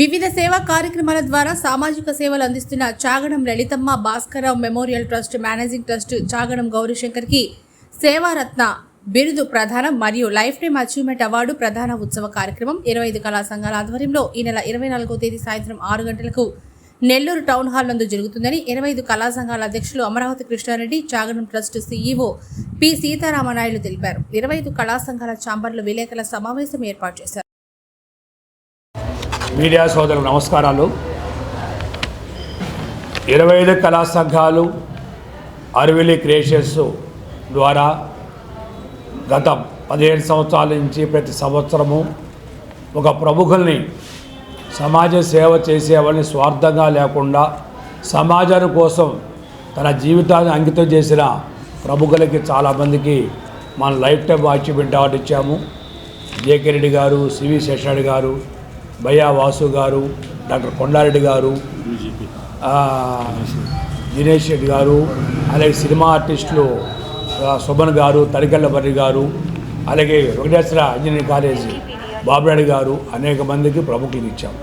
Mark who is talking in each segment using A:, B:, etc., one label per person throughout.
A: వివిధ సేవా కార్యక్రమాల ద్వారా సామాజిక సేవలు అందిస్తున్న Chagadam Lalitamma Bhaskararao memorial trust managing trust Chagadam గౌరీశంకర్కి సేవారత్న బిరుదు ప్రధానం మరియు లైఫ్ టైమ్ అచీవ్మెంట్ అవార్డు ప్రధాన ఉత్సవ కార్యక్రమం 25 కళా సంఘాల ఆధ్వర్యంలో ఈ నెల 24వ తేదీ సాయంత్రం 6 గంటలకు నెల్లూరు టౌన్ హాల్ నందు జరుగుతుందని 25 కళా సంఘాల అధ్యక్షులు Amaravati Krishna Reddy చాగడం trust CEO P Sitaramanaidu తెలిపారు. 25 కళా సంఘాల ఛాంబర్లో విలేకరుల సమావేశం ఏర్పాటు చేశారు.
B: మీడియా సోదరులకు నమస్కారాలు. 25 కళా సంఘాలు అరవిలి క్రియేషన్స్ ద్వారా గత 15 సంవత్సరాల నుంచి ప్రతి సంవత్సరము ఒక ప్రముఖుల్ని సమాజ సేవ చేసేవాళ్ళని స్వార్థంగా లేకుండా సమాజం కోసం తన జీవితాన్ని అంకితం చేసిన ప్రముఖులకి చాలామందికి మన లైఫ్ టైం అచీవ్మెంట్ అవార్డు ఇచ్చాము. జేకే రెడ్డి గారు, సివి శేషారెడ్డి గారు, భయ్యా వాసు గారు, డాక్టర్ కొండారెడ్డి గారు, దినేష్ రెడ్డి గారు, అలాగే సినిమా ఆర్టిస్టులు శోభన్ గారు, తరికెళ్ళబర్రి గారు, అలాగే వెంకటేశ్వర ఇంజనీరింగ్ కాలేజీ బాబురాడి గారు, అనేక మందికి ప్రముఖులు ఇచ్చాము.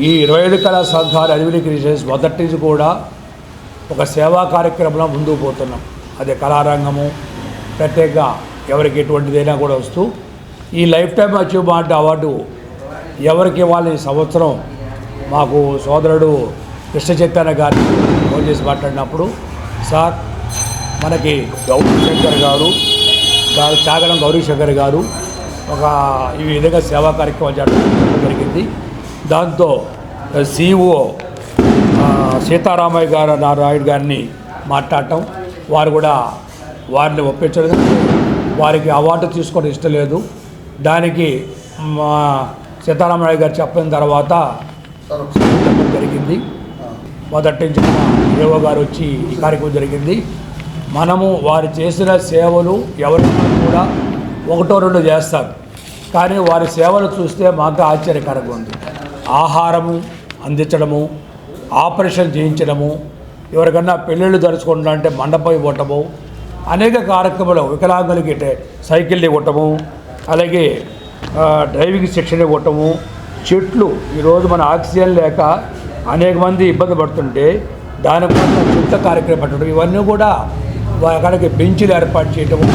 B: ఈ 25 కళా సంఘాలు అరవిలి క్రియేషన్స్ మొదటి నుంచి కూడా ఒక సేవా కార్యక్రమంలో ముందుకు పోతున్నాం. అదే కళారంగము ప్రత్యేక ఎవరికి ఎటువంటిదైనా కూడా వస్తూ ఈ లైఫ్ టైమ్ అచీవ్మెంట్ అవార్డు ఎవరికి ఇవ్వాలి ఈ సంవత్సరం మాకు సోదరుడు కృష్ణ చైతన్య గారిని ఫోన్ చేసి మాట్లాడినప్పుడు, సార్ మనకి గౌరీశంకర్ గారు చాగడం గౌరీశంకర్ గారు ఒక ఈ విధంగా సేవా కార్యక్రమం చేయడం జరిగింది. దాంతో సిఇఓ సీతారామయ్య గారు నారాయణ గారిని మాట్లాడటం, వారు కూడా వారిని ఒప్పించడం, వారికి అవార్డు తీసుకోవడం ఇష్టం లేదు. దానికి సీతారామయ్య గారు చెప్పిన తర్వాత జరిగింది. మొదటి నుంచి ఏవో గారు వచ్చి ఈ కార్యక్రమం జరిగింది. మనము వారు చేసిన సేవలు ఎవరైనా కూడా 1-2 చేస్తారు, కానీ వారి సేవలు చూస్తే మాకు ఆశ్చర్యకరంగా ఉంది. ఆహారము అందించడము, ఆపరేషన్ చేయించడము, ఎవరికన్నా పెళ్ళిళ్ళు జరుచుకుంటారంటే మండపం ఇవ్వటము, అనేక కార్యక్రమాలు వికలాంగులకి సైకిల్ ఇవ్వటము, అలాగే డ్రైవింగ్ శిక్షణ ఇవ్వటము, చెట్లు ఈరోజు మన ఆక్సిజన్ లేక అనేక మంది ఇబ్బంది పడుతుంటే దానికోసం చెట్ల కార్యక్రమం పెట్టడం, ఇవన్నీ కూడా అక్కడికి బెంచ్లు ఏర్పాటు చేయటము.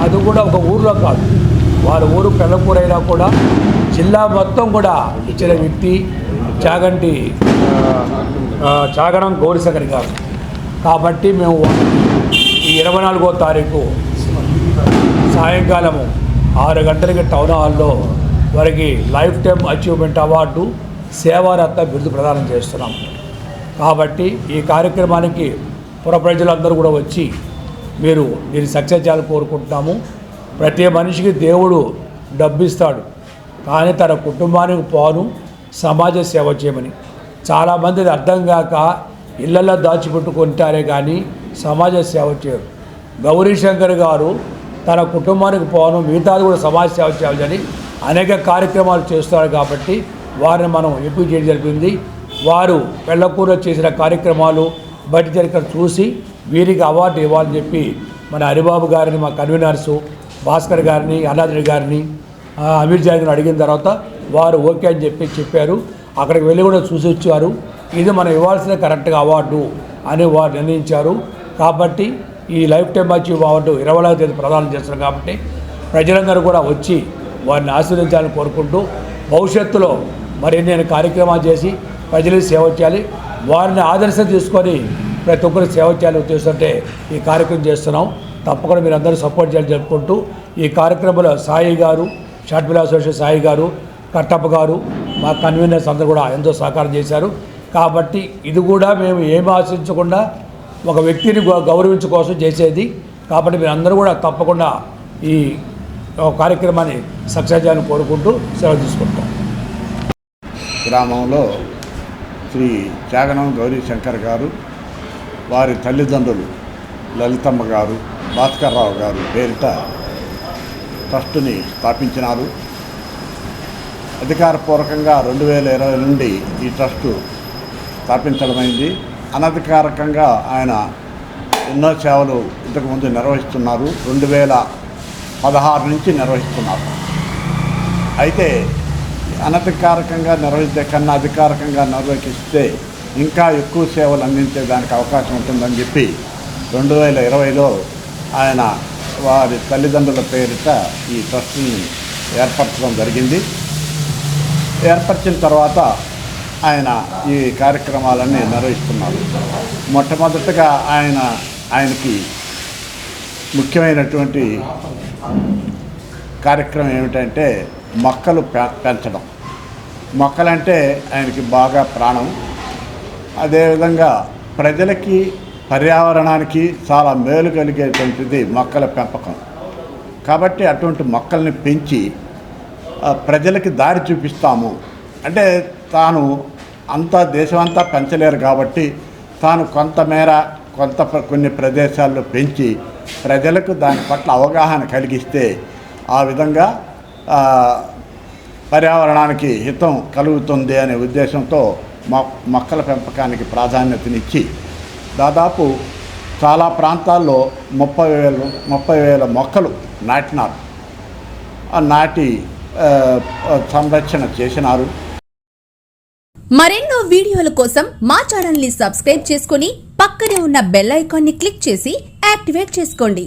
B: అది కూడా ఒక ఊరిలో కాదు, వారి ఊరు పెళ్ళకూరైనా కూడా జిల్లా మొత్తం కూడా ఇచ్చిన వ్యక్తి చాగడం గౌరీశంకర్ గారు. కాబట్టి మేము ఈ 24వ తారీఖు సాయంకాలము 6 గంటలకి టౌన్ హాల్లో వారికి లైఫ్ టైమ్ అచీవ్మెంట్ అవార్డు సేవారత్న బిరుదు ప్రదానం చేస్తున్నాం. కాబట్టి ఈ కార్యక్రమానికి పుర ప్రజలందరూ కూడా వచ్చి మీరు దీన్ని సక్సెస్ చేయాలని కోరుకుంటున్నాము. ప్రతి మనిషికి దేవుడు డబ్బు ఇస్తాడు, కానీ తన కుటుంబానికి పోను సమాజ సేవ చేయమని. చాలామంది అర్థం కాక ఇళ్లలో దాచిపెట్టుకుంటారే కానీ సమాజ సేవ చేయరు. గౌరీశంకర్ గారు తన కుటుంబానికి పోను మిగతాది కూడా సమాజ సేవ చేయాలని అనేక కార్యక్రమాలు చేస్తున్నారు. కాబట్టి వారిని మనం ఎంపిక చేయడం జరిగింది. వారు పెళ్ళకూర చేసిన కార్యక్రమాలు బయట జరిగిన చూసి వీరికి అవార్డు ఇవ్వాలని చెప్పి మన హరిబాబు గారిని, మా కన్వీనర్సు భాస్కర్ గారిని, అనాథరెడ్డి గారిని, అమీర్ జాయిని అడిగిన తర్వాత వారు ఓకే అని చెప్పారు. అక్కడికి వెళ్ళి కూడా చూసి వచ్చారు. ఇది మనం ఇవ్వాల్సిన కరెక్ట్గా అవార్డు అని వారు నిర్ణయించారు. కాబట్టి ఈ లైఫ్ టైమ్ అచీవ్ అవార్డు 20వ తేదీ ప్రదానం చేస్తున్నారు. కాబట్టి ప్రజలందరూ కూడా వచ్చి వారిని ఆశీర్వదించాలని కోరుకుంటూ భవిష్యత్తులో మరిన్ని కార్యక్రమాలు చేసి ప్రజలకు సేవ చేయాలి, వారిని ఆదర్శం తీసుకొని ప్రతి ఒక్కరు సేవ చేయాలని ఉద్దేశంతో ఈ కార్యక్రమం చేస్తున్నాం. తప్పకుండా మీరు అందరూ సపోర్ట్ చేయాలని చెప్పుకుంటూ ఈ కార్యక్రమంలో సాయి గారు, షార్ట్ ఫిల్మ్ అసోసియేషన్ సాయి గారు, కట్టప్ప గారు, మా కన్వీనర్స్ అందరూ కూడా ఎంతో సహకారం చేశారు. కాబట్టి ఇది కూడా మేము ఏమి ఆశించకుండా ఒక వ్యక్తిని గౌరవించు కోసం చేసేది. కాబట్టి మీరు అందరూ కూడా తప్పకుండా ఈ కార్యక్రమాన్ని సక్సెస్ చేయాలని కోరుకుంటూ సెలవు తీసుకుంటాం.
C: గ్రామంలో శ్రీ చాగడం గౌరీశంకర్ గారు, వారి తల్లిదండ్రులు లలితమ్మ గారు, భాస్కర్రావు గారు పేరిట ట్రస్టుని స్థాపించినారు. అధికారపూర్వకంగా 2020 నుండి ఈ ట్రస్టు స్థాపించడమైంది. అనధికారికంగా ఆయన ఎన్నో సేవలు ఇంతకుముందు నిర్వహిస్తున్నారు. 2016 నుంచి నిర్వహిస్తున్నారు. అయితే అనధికారికంగా నిర్వహించే కన్నా అధికారికంగా నిర్వహిస్తే ఇంకా ఎక్కువ సేవలు అందించేదానికి అవకాశం ఉంటుందని చెప్పి 2020లో ఆయన వారి తల్లిదండ్రుల పేరిట ఈ ట్రస్ట్ని ఏర్పరచడం జరిగింది. ఏర్పరిచిన తర్వాత ఆయన ఈ కార్యక్రమాలన్నీ నిర్వహిస్తున్నారు. మొట్టమొదటగా ఆయనకి ముఖ్యమైనటువంటి కార్యక్రమం ఏమిటంటే మొక్కలు పెంచడం. మొక్కలంటే ఆయనకి బాగా ప్రాణం. అదేవిధంగా ప్రజలకి పర్యావరణానికి చాలా మేలు కలిగేటువంటిది మొక్కల పెంపకం. కాబట్టి అటువంటి మొక్కల్ని పెంచి ప్రజలకి దారి చూపిస్తాము. అంటే తాను దేశమంతా పెంచలేరు కాబట్టి తాను కొన్ని ప్రదేశాల్లో పెంచి ప్రజలకు దాని పట్ల అవగాహన కలిగిస్తే ఆ విధంగా పర్యావరణానికి హితం కలుగుతుంది అనే ఉద్దేశంతో మొక్కల పెంపకానికి ప్రాధాన్యతనిచ్చి దాదాపు చాలా ప్రాంతాల్లో 30,000 మొక్కలు నాటినారు. నాటి సంరక్షణ చేసినారు.
D: మరెన్నో వీడియోల కోసం మా ఛానల్ ని సబ్స్క్రైబ్ చేసుకుని పక్కనే ఉన్న బెల్ ఐకాన్ ని క్లిక్ చేసి యాక్టివేట్ చేసుకోండి.